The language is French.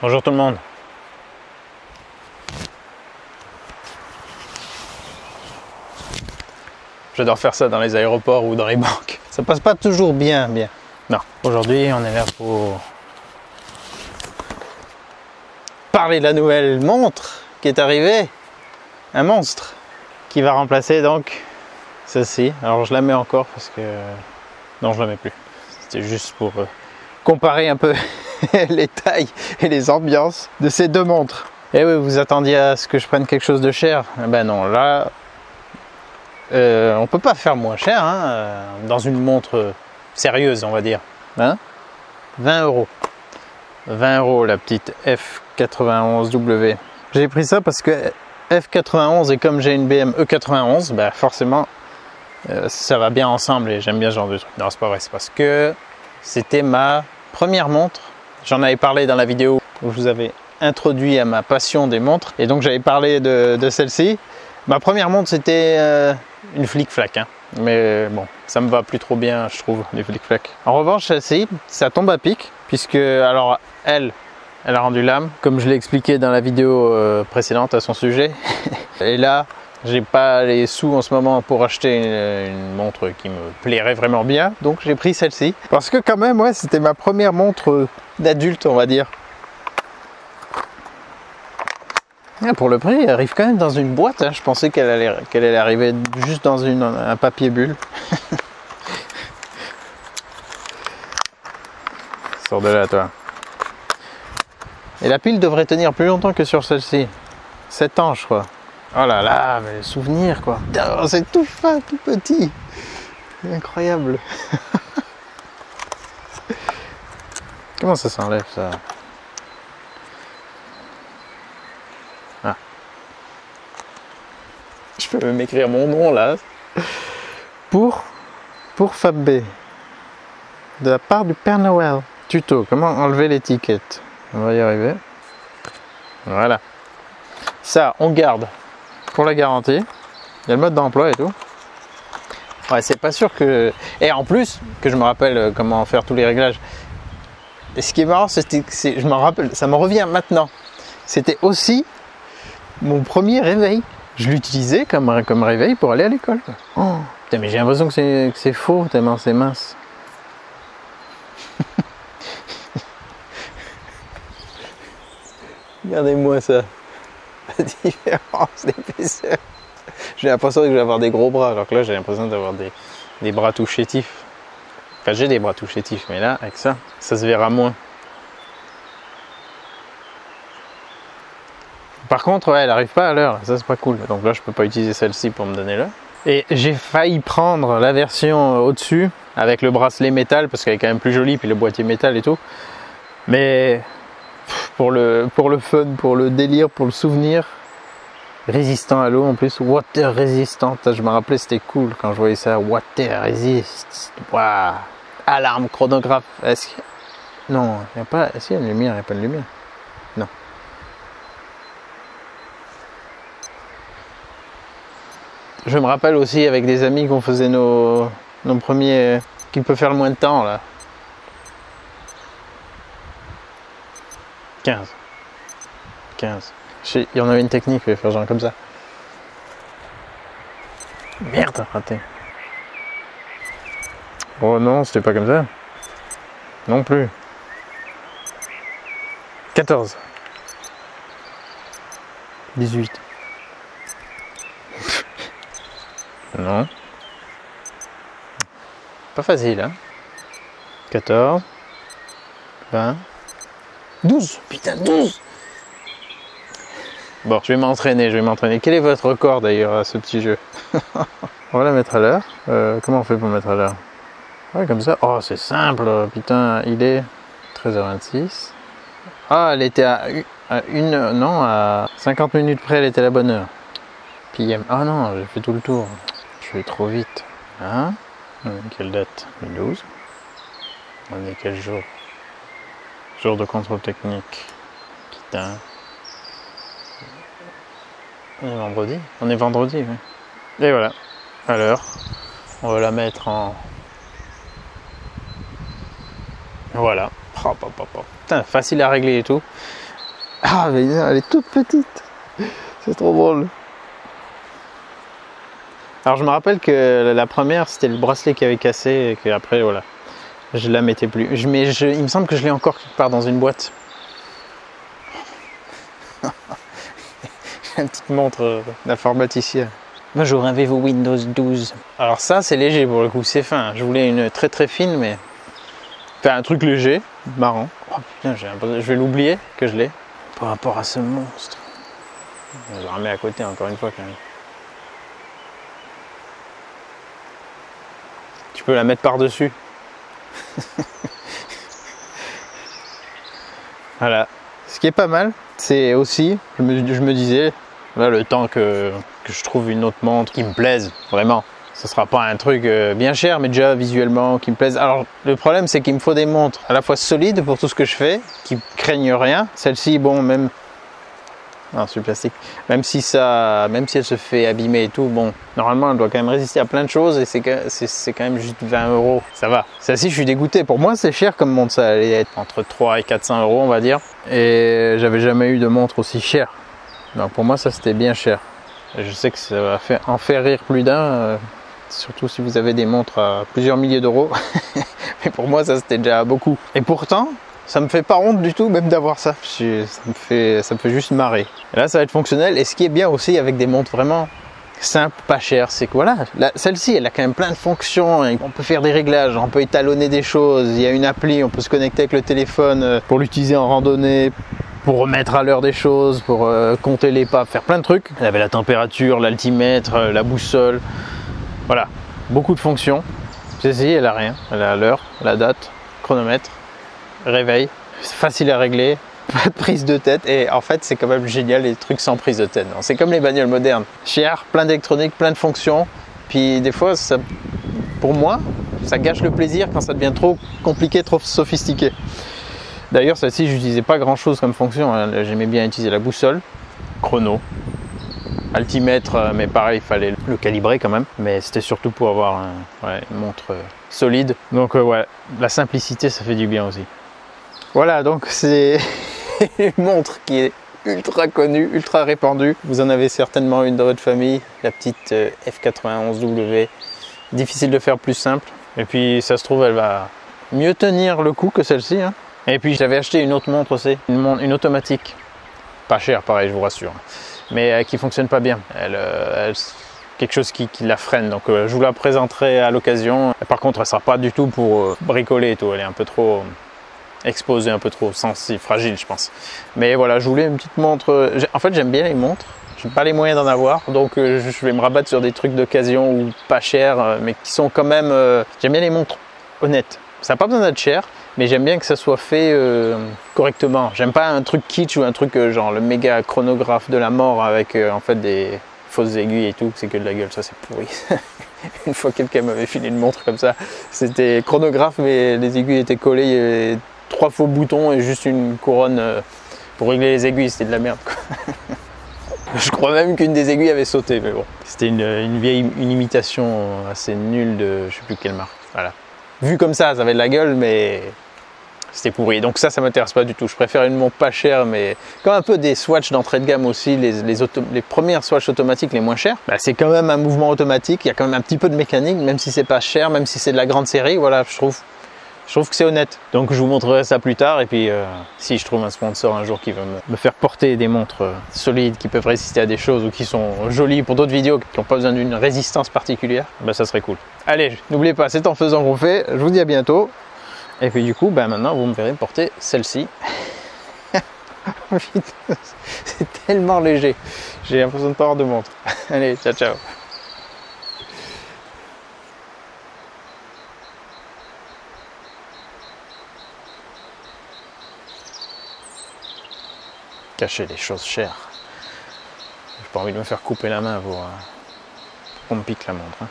Bonjour tout le monde. J'adore faire ça dans les aéroports ou dans les banques. Ça passe pas toujours bien. Non, aujourd'hui on est là pour parler de la nouvelle montre qui est arrivée. Un monstre qui va remplacer donc celle-ci. Alors je la mets encore parce que... Non, je la mets plus. C'était juste pour comparer un peu les tailles et les ambiances de ces deux montres. Et oui, vous attendiez à ce que je prenne quelque chose de cher. Eh ben non, là, on peut pas faire moins cher hein, dans une montre sérieuse, on va dire. Hein, 20 euros. 20 euros la petite F91W. J'ai pris ça parce que F91 et comme j'ai une BM E91, bah forcément ça va bien ensemble et j'aime bien ce genre de truc. Non, c'est pas vrai, c'est parce que c'était ma première montre. J'en avais parlé dans la vidéo où je vous avais introduit à ma passion des montres et donc j'avais parlé de celle-ci. Ma première montre c'était une flic-flac, hein. Mais bon, ça me va plus trop bien, je trouve, les flic-flac. En revanche, celle-ci, ça tombe à pic puisque alors elle a rendu l'âme, comme je l'ai expliqué dans la vidéo précédente à son sujet. Et là, j'ai pas les sous en ce moment pour acheter une montre qui me plairait vraiment bien, donc j'ai pris celle-ci. Parce que quand même, ouais, c'était ma première montre d'adulte, on va dire. Et pour le prix, elle arrive quand même dans une boîte. Hein. Je pensais qu'elle allait arriver juste dans un papier bulle. Sors de là, toi. Et la pile devrait tenir plus longtemps que sur celle-ci. 7 ans, je crois. Oh là là, mais le souvenir, quoi. Oh, c'est tout fin, tout petit. Incroyable. Comment ça s'enlève, ça? Ah. Je peux même écrire mon nom, là. Pour Fab B. De la part du Père Noël. Tuto, comment enlever l'étiquette. On va y arriver. Voilà. Ça, on garde pour la garantie. Il y a le mode d'emploi et tout. Ouais, c'est pas sûr que... Et en plus, que je me rappelle comment faire tous les réglages. Et ce qui est marrant, c'était que je me rappelle, ça me revient maintenant. C'était aussi mon premier réveil. Je l'utilisais comme réveil pour aller à l'école. Oh, putain, mais j'ai l'impression que c'est faux tellement c'est mince. Regardez-moi ça. La différence d'épaisseur. J'ai l'impression que je vais avoir des gros bras, alors que là j'ai l'impression d'avoir des bras tout chétifs. Enfin, j'ai des bras tout chétifs, mais là, avec ça, ça se verra moins. Par contre, ouais, elle n'arrive pas à l'heure, ça c'est pas cool. Donc là, je peux pas utiliser celle-ci pour me donner l'heure. Et j'ai failli prendre la version au-dessus, avec le bracelet métal, parce qu'elle est quand même plus jolie, puis le boîtier métal et tout. Mais pour le fun, pour le délire, pour le souvenir, résistant à l'eau en plus, water résistant. Je me rappelais, c'était cool quand je voyais ça, water résiste. Waouh, alarme chronographe. Est-ce que... Non, il n'y a pas. Est-ce qu'il y a une lumière? Il n'y a pas de lumière. Non. Je me rappelle aussi avec des amis qu'on faisait nos premiers, qui peut faire le moins de temps là. 15. Il y en avait une technique, il fallait faire genre comme ça. Merde, raté. Oh non, c'était pas comme ça. Non plus. 14. 18. Non. Pas facile, hein. 14. 20. 12. Putain, 12. Bon, je vais m'entraîner. Quel est votre record d'ailleurs à ce petit jeu? On va la mettre à l'heure. Comment on fait pour mettre à l'heure? Ouais, comme ça. Oh, c'est simple. Putain, il est 13h26. Ah, elle était à 50 minutes près, elle était à la bonne heure. PM. Ah non, j'ai fait tout le tour. Je vais trop vite. Hein? Quelle date? Le 12. On est quel jour? Jour de contrôle technique. Putain. On est vendredi? On est vendredi, oui. Et voilà, à l'heure. On va la mettre en... Voilà. Putain, facile à régler et tout. Ah mais non, elle est toute petite. C'est trop drôle. Alors je me rappelle que la première c'était le bracelet qui avait cassé et que après voilà, je la mettais plus. Il me semble que je l'ai encore quelque part dans une boîte. Une petite montre d'informaticien. Bonjour, avez-vous Windows 12? Alors ça c'est léger pour le coup, c'est fin. Je voulais une très très fine mais... Enfin un truc léger, marrant. Oh putain, je vais l'oublier que je l'ai. Par rapport à ce monstre. Je la remets à côté encore une fois quand même. Tu peux la mettre par-dessus. Voilà. Ce qui est pas mal, c'est aussi, je me disais, là, le temps que je trouve une autre montre qui me plaise, vraiment. Ce sera pas un truc bien cher, mais déjà visuellement qui me plaise. Alors, le problème, c'est qu'il me faut des montres à la fois solides pour tout ce que je fais, qui craignent rien. Celle-ci, bon, même... Non, c'est du plastique. Même si elle se fait abîmer et tout, bon, normalement, elle doit quand même résister à plein de choses et c'est quand même juste 20 €. Ça va. Celle-ci, je suis dégoûté. Pour moi, c'est cher comme montre. Ça allait être entre 300 et 400 €, on va dire. Et j'avais jamais eu de montre aussi chère. Donc pour moi, ça, c'était bien cher. Et je sais que ça va en faire rire plus d'un. Surtout si vous avez des montres à plusieurs milliers d'euros. Mais pour moi, ça, c'était déjà beaucoup. Et pourtant... ça me fait pas honte du tout même d'avoir ça. Ça me fait juste marrer. Et là ça va être fonctionnel. Et ce qui est bien aussi avec des montres vraiment simples, pas chères, c'est que voilà, celle-ci elle a quand même plein de fonctions. On peut faire des réglages, on peut étalonner des choses. Il y a une appli, on peut se connecter avec le téléphone pour l'utiliser en randonnée, pour remettre à l'heure des choses, pour compter les pas, faire plein de trucs. Elle avait la température, l'altimètre, la boussole. Voilà, beaucoup de fonctions. Celle-ci elle a rien. Elle a l'heure, la date, chronomètre. Réveil, facile à régler, pas de prise de tête et en fait c'est quand même génial les trucs sans prise de tête. C'est comme les bagnoles modernes, cher, plein d'électronique, plein de fonctions, puis des fois ça, pour moi ça gâche le plaisir quand ça devient trop compliqué, trop sophistiqué. D'ailleurs celle-ci j'utilisais pas grand chose comme fonction, hein. J'aimais bien utiliser la boussole, chrono, altimètre, mais pareil il fallait le calibrer quand même, mais c'était surtout pour avoir une montre solide. Donc ouais, la simplicité ça fait du bien aussi. Voilà, donc c'est une montre qui est ultra connue, ultra répandue. Vous en avez certainement une dans votre famille, la petite F91W. Difficile de faire plus simple. Et puis ça se trouve, elle va mieux tenir le coup que celle-ci. Hein. Et puis j'avais acheté une autre montre aussi, une automatique. Pas chère, pareil, je vous rassure. Mais qui fonctionne pas bien. Quelque chose qui la freine. Donc je vous la présenterai à l'occasion. Par contre, elle sera pas du tout pour bricoler et tout. Elle est un peu trop... exposé, un peu trop sensible, fragile je pense. Mais voilà, je voulais une petite montre. En fait j'aime bien les montres, je n'ai pas les moyens d'en avoir, donc je vais me rabattre sur des trucs d'occasion ou pas chers, mais qui sont quand même... J'aime bien les montres honnêtes. Ça n'a pas besoin d'être cher, mais j'aime bien que ça soit fait correctement. J'aime pas un truc kitsch ou un truc genre le méga chronographe de la mort avec en fait des fausses aiguilles et tout, c'est que de la gueule, ça c'est pourri. Une fois quelqu'un m'avait filé une montre comme ça, c'était chronographe mais les aiguilles étaient collées, il y avait 3 faux boutons et juste une couronne pour régler les aiguilles, c'était de la merde quoi. Je crois même qu'une des aiguilles avait sauté, mais bon. C'était une imitation assez nulle de je sais plus quelle marque. Voilà. Vu comme ça avait de la gueule, mais c'était pourri. Donc ça m'intéresse pas du tout. Je préfère une montre pas chère, mais comme un peu des Swatch d'entrée de gamme aussi, les premières Swatch automatiques les moins chères. Bah, c'est quand même un mouvement automatique, il y a quand même un petit peu de mécanique, même si c'est pas cher, même si c'est de la grande série, voilà, je trouve que c'est honnête. Donc je vous montrerai ça plus tard et puis si je trouve un sponsor un jour qui veut me faire porter des montres solides qui peuvent résister à des choses ou qui sont jolies pour d'autres vidéos qui n'ont pas besoin d'une résistance particulière, bah ça serait cool. Allez, n'oubliez pas, c'est en faisant qu'on fait. Je vous dis à bientôt. Et puis du coup, bah, maintenant vous me verrez porter celle-ci. C'est tellement léger. J'ai l'impression de pas avoir de montre. Allez, ciao ciao. Cacher les choses chères. J'ai pas envie de me faire couper la main pour qu'on me pique la montre. Hein.